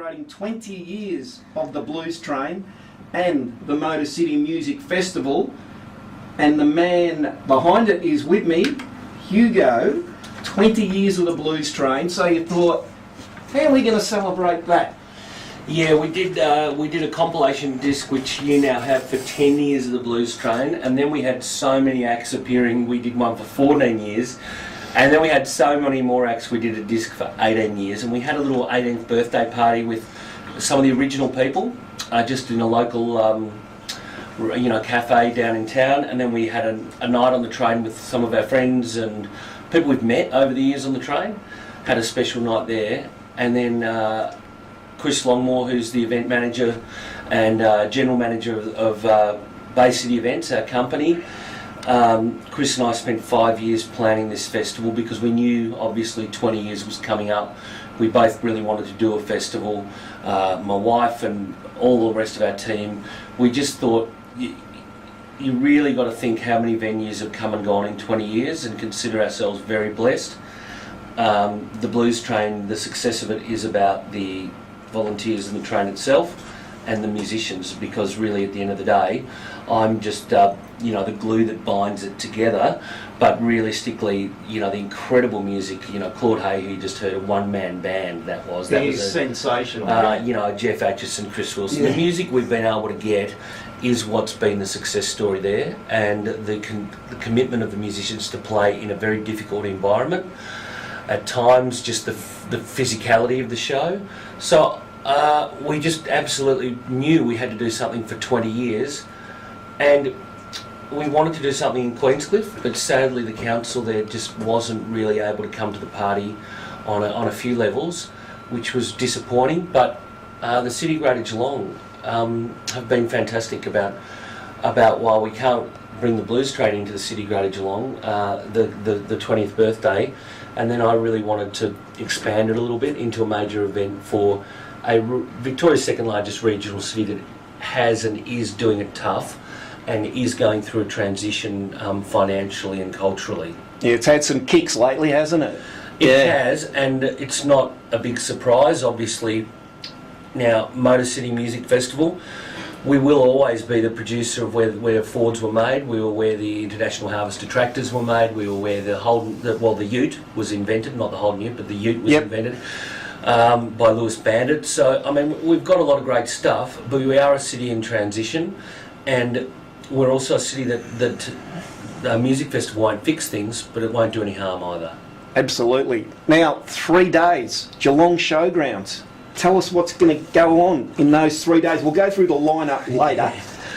celebrating 20 years of the Blues Train and the Motor City Music Festival, and the man behind it is with me, Hugo. 20 years of the Blues Train, so you thought, how are we going to celebrate that? Yeah, we did a compilation disc which you now have for 10 years of the Blues Train, and then we had so many acts appearing. We did one for 14 years, and then we had so many more acts. We did a disc for 18 years, and we had a little 18th birthday party with some of the original people, just in a local cafe down in town, and then we had a night on the train with some of our friends and people we've met over the years on the train. Had a special night there, and then Chris Longmore, who's the event manager and general manager of Bay City Events, our company. Chris and I spent 5 years planning this festival because we knew obviously 20 years was coming up. We both really wanted to do a festival. My wife and all the rest of our team, we just thought you really got to think how many venues have come and gone in 20 years and consider ourselves very blessed. The Blues Train, the success of it is about the volunteers in the train itself and the musicians, because really at the end of the day I'm just the glue that binds it together. But realistically, the incredible music, Claude Hay, who you just heard, a one-man band that was sensational. Jeff Atchison, Chris Wilson. The music we've been able to get is what's been the success story there, and the commitment of the musicians to play in a very difficult environment. At times, just the physicality of the show. So we just absolutely knew we had to do something for 20 years, and we wanted to do something in Queenscliff, but sadly the council there just wasn't really able to come to the party on a few levels, which was disappointing. But the City Greater Geelong have been fantastic about while we can't bring the Blues Train into the City Greater Geelong, the 20th birthday, and then I really wanted to expand it a little bit into a major event for Victoria's second largest regional city that has and is doing it tough and is going through a transition financially and culturally. Yeah, it's had some kicks lately, hasn't it? It has, and it's not a big surprise, obviously. Now, Motor City Music Festival, we will always be the producer of where Fords were made. We were where the International Harvester tractors were made. We were where the Ute was invented, not the Holden Ute, but the Ute was invented by Lewis Bandit. So, I mean, we've got a lot of great stuff, but we are a city in transition, and we're also a city that the music festival won't fix things, but it won't do any harm either. Absolutely. Now, 3 days, Geelong Showgrounds. Tell us what's going to go on in those 3 days. We'll go through the lineup later,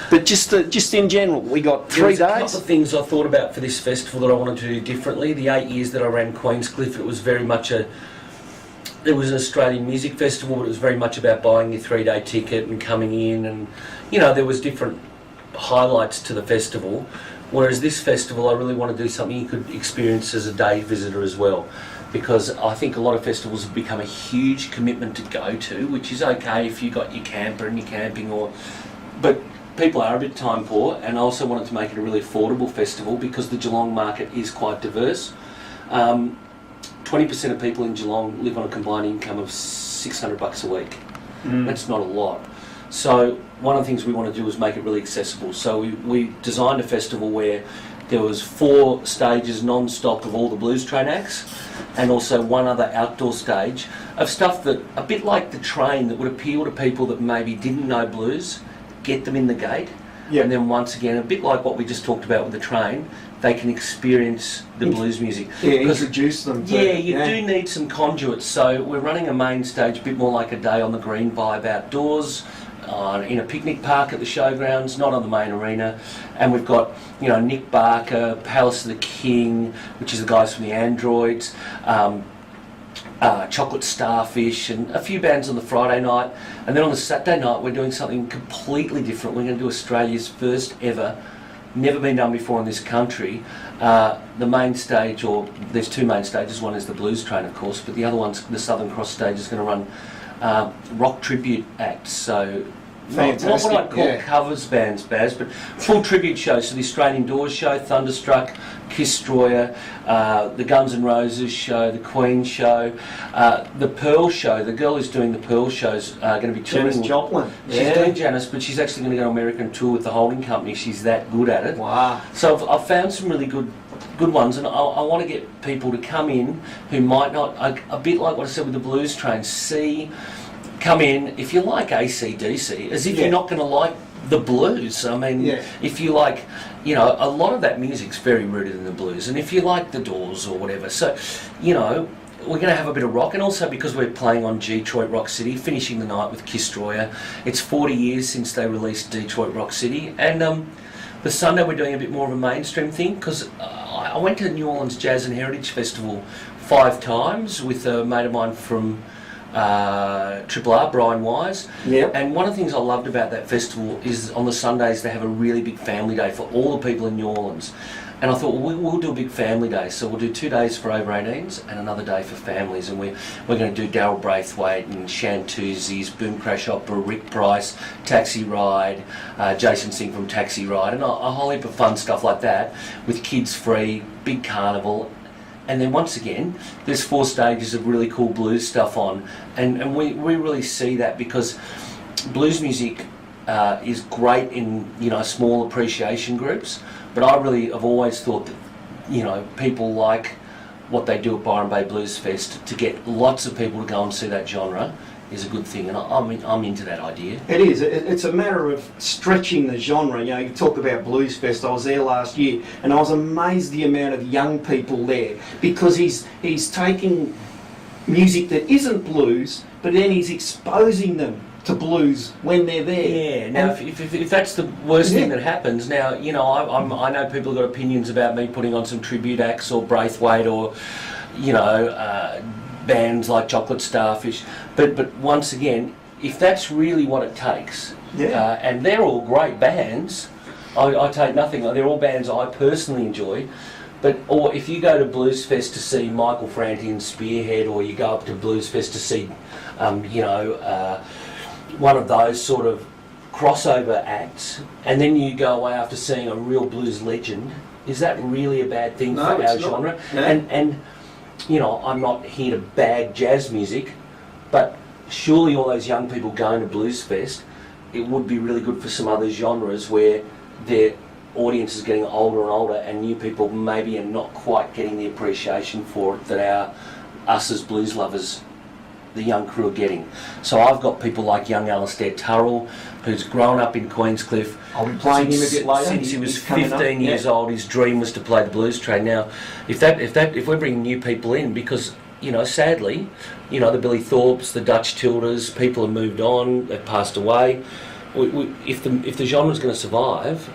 but just in general, we got 3 days. There's a couple of things I thought about for this festival that I wanted to do differently. The 8 years that I ran Queenscliff, it was very much it was an Australian music festival, but it was very much about buying your 3-day ticket and coming in, and there was different highlights to the festival. Whereas this festival, I really want to do something you could experience as a day visitor as well, because I think a lot of festivals have become a huge commitment to go to, which is okay if you got your camper and you're camping, but people are a bit time poor, and I also wanted to make it a really affordable festival because the Geelong market is quite diverse. 20% of people in Geelong live on a combined income of $600 a week. That's not a lot. So one of the things we want to do is make it really accessible. So we designed a festival where there was 4 stages non-stop of all the Blues Train acts, and also one other outdoor stage of stuff that, a bit like the train, that would appeal to people that maybe didn't know blues, get them in the gate, and then once again, a bit like what we just talked about with the train, they can experience the blues music. Yeah, introduce them to you do need some conduits. So we're running a main stage, a bit more like a day on the green vibe outdoors, in a picnic park at the showgrounds, not on the main arena. And we've got, Nick Barker, Palace of the King, which is the guys from the Androids, Chocolate Starfish, and a few bands on the Friday night. And then on the Saturday night, we're doing something completely different. We're going to do Australia's first ever, never been done before in this country. The main stage, or there's 2 main stages. One is the Blues Train, of course, but the other one's the Southern Cross stage is going to run rock tribute acts. So not what I'd call yeah. covers bands, Baz, but full tribute shows. So the Australian Doors show, Thunderstruck, Kiss Destroyer, the Guns N' Roses show, the Queen show, the Pearl show. The girl who's doing the Pearl show's going to be touring. Janis Joplin. She's doing Janis, but she's actually going to go on American tour with the holding company. She's that good at it. Wow. So I've found some really good ones, and I want to get people to come in who might not, a bit like what I said with the Blues Train, come in, if you like AC/DC, as if you're not going to like the blues. I mean, if you like, a lot of that music's very rooted in the blues, and if you like the Doors or whatever, so, we're going to have a bit of rock, and also because we're playing on Detroit Rock City, finishing the night with Kiss Destroyer. It's 40 years since they released Detroit Rock City, and the Sunday we're doing a bit more of a mainstream thing, because I went to New Orleans Jazz and Heritage Festival 5 times with a mate of mine from Triple R, Brian Wise. Yep. And one of the things I loved about that festival is on the Sundays they have a really big family day for all the people in New Orleans. And I thought, well, we'll do a big family day. So we'll do 2 days for over 18s and another day for families. And we're going to do Darryl Braithwaite and Shantuzzi's, Boom Crash Opera, Rick Price, Taxi Ride, Jason Singh from Taxi Ride, and a whole heap of fun stuff like that with kids free, big carnival. And then once again, there's 4 stages of really cool blues stuff on, and we really see that because blues music is great in small appreciation groups, but I really have always thought that people like what they do at Byron Bay Blues Fest, to get lots of people to go and see that genre is a good thing, and I'm into that idea. It is. It's a matter of stretching the genre. You talk about Blues Fest. I was there last year, and I was amazed the amount of young people there, because he's taking music that isn't blues, but then he's exposing them to blues when they're there. Yeah. Now, if that's the worst thing that happens, now I know people have got opinions about me putting on some tribute acts or Braithwaite or bands like Chocolate Starfish, but once again, if that's really what it takes, and they're all great bands, I take nothing. They're all bands I personally enjoy, or if you go to Blues Fest to see Michael Franti and Spearhead, or you go up to Blues Fest to see, one of those sort of crossover acts, and then you go away after seeing a real blues legend, is that really a bad thing for our genre? No. And I'm not here to bag jazz music, but surely all those young people going to Blues Fest, it would be really good for some other genres where their audience is getting older and older, and new people maybe are not quite getting the appreciation for it that us as blues lovers, the young crew, are getting. So I've got people like young Alistair Turrell, who's grown up in Queenscliff. I'll be playing him a bit later. Since he was 15 years old, his dream was to play the Blues Train. Now, if we're bringing new people in, because sadly, the Billy Thorpes, the Dutch Tilders, people have moved on, they've passed away. If the genre's going to survive,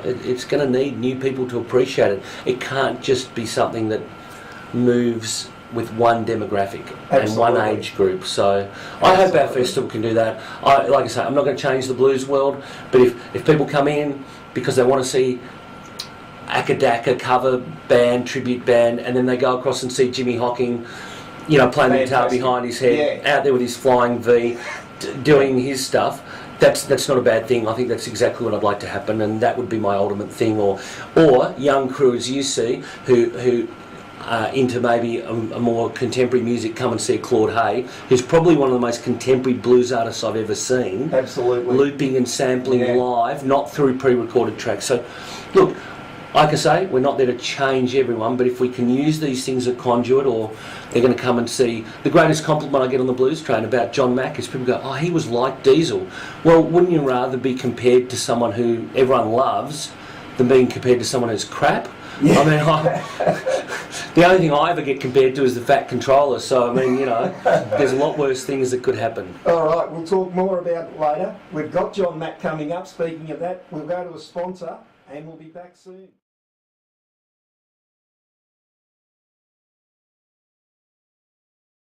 it's going to need new people to appreciate it. It can't just be something that moves with one demographic and one age group. So I hope our festival can do that. Like I say, I'm not going to change the blues world, but if people come in because they want to see Akadaka cover band, tribute band, and then they go across and see Jimmy Hocking, playing the guitar behind his head, out there with his flying V, doing his stuff, that's not a bad thing. I think that's exactly what I'd like to happen, and that would be my ultimate thing. Or young crew, as you see, who into maybe a more contemporary music, come and see Claude Hay, who's probably one of the most contemporary blues artists I've ever seen. Absolutely. Looping and sampling live, not through pre-recorded tracks. So, look, like I say, we're not there to change everyone, but if we can use these things as a conduit, or they're going to come and see... The greatest compliment I get on the Blues Train about John Mack is people go, oh, he was like Diesel. Well, wouldn't you rather be compared to someone who everyone loves than being compared to someone who's crap? Yeah. I mean, the only thing I ever get compared to is the Fat Controller, so I mean, there's a lot worse things that could happen. All right, we'll talk more about it later. We've got John Mack coming up. Speaking of that, we'll go to a sponsor and we'll be back soon.